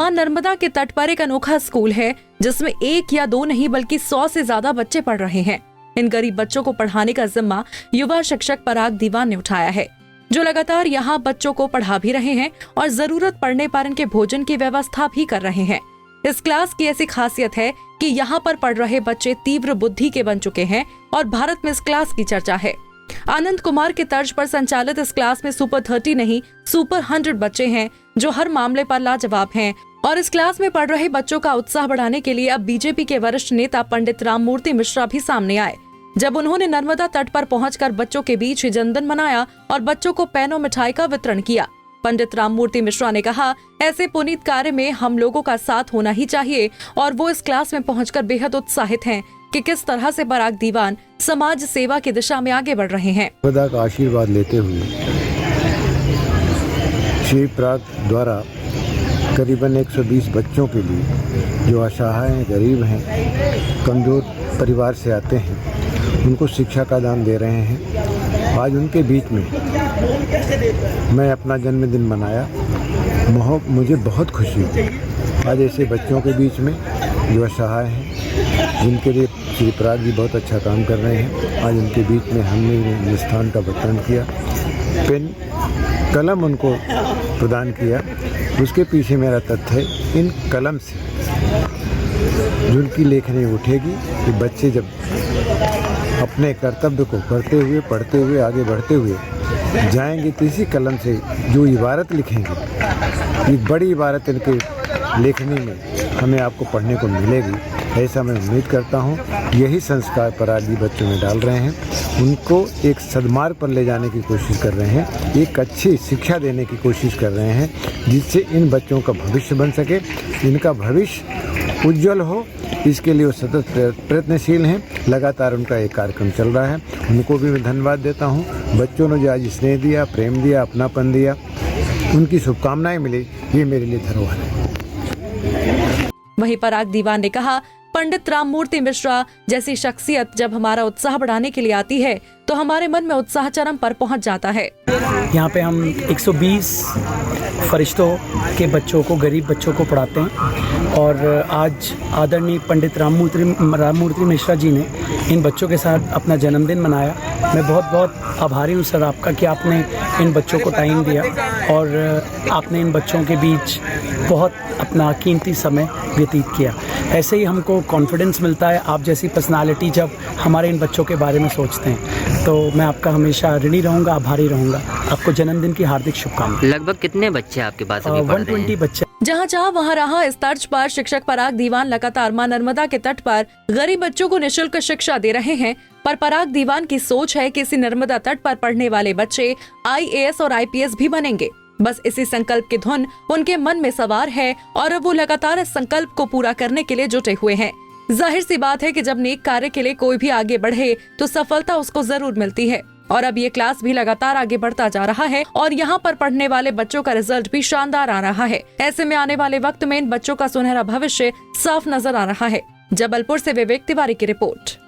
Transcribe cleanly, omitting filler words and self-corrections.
मां नर्मदा के तट पर एक अनोखा स्कूल है जिसमें 1 या 2 नहीं बल्कि 100 से ज्यादा बच्चे पढ़ रहे हैं। इन गरीब बच्चों को पढ़ाने का जिम्मा युवा शिक्षक पराग दीवान ने उठाया है, जो लगातार यहाँ बच्चों को पढ़ा भी रहे हैं और जरूरत पड़ने पर इनके भोजन की व्यवस्था भी कर रहे हैं। इस क्लास की ऐसी खासियत है कि यहाँ पर पढ़ रहे बच्चे तीव्र बुद्धि के बन चुके हैं और भारत में इस क्लास की चर्चा है। आनंद कुमार के तर्ज पर संचालित इस क्लास में सुपर 30 नहीं सुपर 100 बच्चे हैं जो हर मामले पर लाजवाब हैं। और इस क्लास में पढ़ रहे बच्चों का उत्साह बढ़ाने के लिए अब बीजेपी के वरिष्ठ नेता पंडित राममूर्ति मिश्रा भी सामने आए, जब उन्होंने नर्मदा तट पर पहुंचकर बच्चों के बीच जनमदिन मनाया और बच्चों को पैनों मिठाई का वितरण किया। पंडित राममूर्ति मिश्रा ने कहा, ऐसे पुनीत कार्य में हम लोगों का साथ होना ही चाहिए और वो इस क्लास में पहुंचकर बेहद उत्साहित हैं कि किस तरह से पराग दीवान समाज सेवा की दिशा में आगे बढ़ रहे हैं। खुदा का आशीर्वाद लेते हुए श्री पराग द्वारा करीबन 120 बच्चों के लिए जो असहाय हैं, गरीब हैं, कमजोर परिवार से आते हैं, उनको शिक्षा का दान दे रहे हैं। आज उनके बीच में मैं अपना जन्मदिन मनाया, मुझे बहुत खुशी हुई। आज ऐसे बच्चों के बीच में जो असहाय हैं, जिनके लिए श्री पराग जी बहुत अच्छा काम कर रहे हैं, आज उनके बीच में हमने मिष्ठान का वितरण किया, पेन कलम उनको प्रदान किया। उसके पीछे मेरा तथ्य है, इन कलम से जो उनकी लेखनी उठेगी कि बच्चे जब अपने कर्तव्य को करते हुए, पढ़ते हुए, आगे बढ़ते हुए जाएंगे तो इसी कलम से जो इबारत लिखेंगे, एक बड़ी इबारत इनके लेखनी में हमें आपको पढ़ने को मिलेगी, ऐसा मैं उम्मीद करता हूँ। यही संस्कार पराग जी बच्चों में डाल रहे हैं, उनको एक सद्मार्ग पर ले जाने की कोशिश कर रहे हैं, एक अच्छी शिक्षा देने की कोशिश कर रहे हैं, जिससे इन बच्चों का भविष्य बन सके, इनका भविष्य उज्जवल हो। इसके लिए वो सतत प्रयत्नशील हैं। लगातार उनका एक कार्यक्रम चल रहा है, उनको भी मैं धन्यवाद देता हूँ। बच्चों ने जो आज स्नेह दिया, प्रेम दिया, अपनापन दिया, उनकी शुभकामनाएं मिली, ये मेरे लिए धरोहर है। वहीं पराग दीवान ने कहा, पंडित राममूर्ति मिश्रा जैसी शख्सियत जब हमारा उत्साह बढ़ाने के लिए आती है तो हमारे मन में उत्साह चरम पर पहुंच जाता है। यहाँ पे हम 120 फरिश्तों के बच्चों को, गरीब बच्चों को पढ़ाते हैं और आज आदरणीय पंडित राममूर्ति मिश्रा जी ने इन बच्चों के साथ अपना जन्मदिन मनाया। मैं बहुत बहुत आभारी हूँ सर आपका कि आपने इन बच्चों को टाइम दिया और आपने इन बच्चों के बीच बहुत अपना कीमती समय व्यतीत किया। ऐसे ही हमको कॉन्फिडेंस मिलता है, आप जैसी पर्सनालिटी जब हमारे इन बच्चों के बारे में सोचते हैं, तो मैं आपका हमेशा ऋणी रहूँगा, आभारी रहूँगा। आपको जन्मदिन की हार्दिक शुभकामनाएं। लगभग कितने बच्चे आपके पास अभी पढ़ रहे हैं? 120 बच्चे। जहाँ चाह वहाँ रहा। इस तर्ज पर शिक्षक पराग दीवान लगातार मां नर्मदा के तट पर गरीब बच्चों को निःशुल्क शिक्षा दे रहे हैं, पर पराग दीवान की सोच है कि इसी नर्मदा तट पर पढ़ने वाले बच्चे IAS और IPS भी बनेंगे। बस इसी संकल्प की धुन उनके मन में सवार है और अब वो लगातार इस संकल्प को पूरा करने के लिए जुटे हुए हैं। जाहिर सी बात है कि जब नेक कार्य के लिए कोई भी आगे बढ़े तो सफलता उसको जरूर मिलती है और अब ये क्लास भी लगातार आगे बढ़ता जा रहा है और यहाँ पर पढ़ने वाले बच्चों का रिजल्ट भी शानदार आ रहा है। ऐसे में आने वाले वक्त में इन बच्चों का सुनहरा भविष्य साफ नजर आ रहा है। जबलपुर से विवेक तिवारी की रिपोर्ट।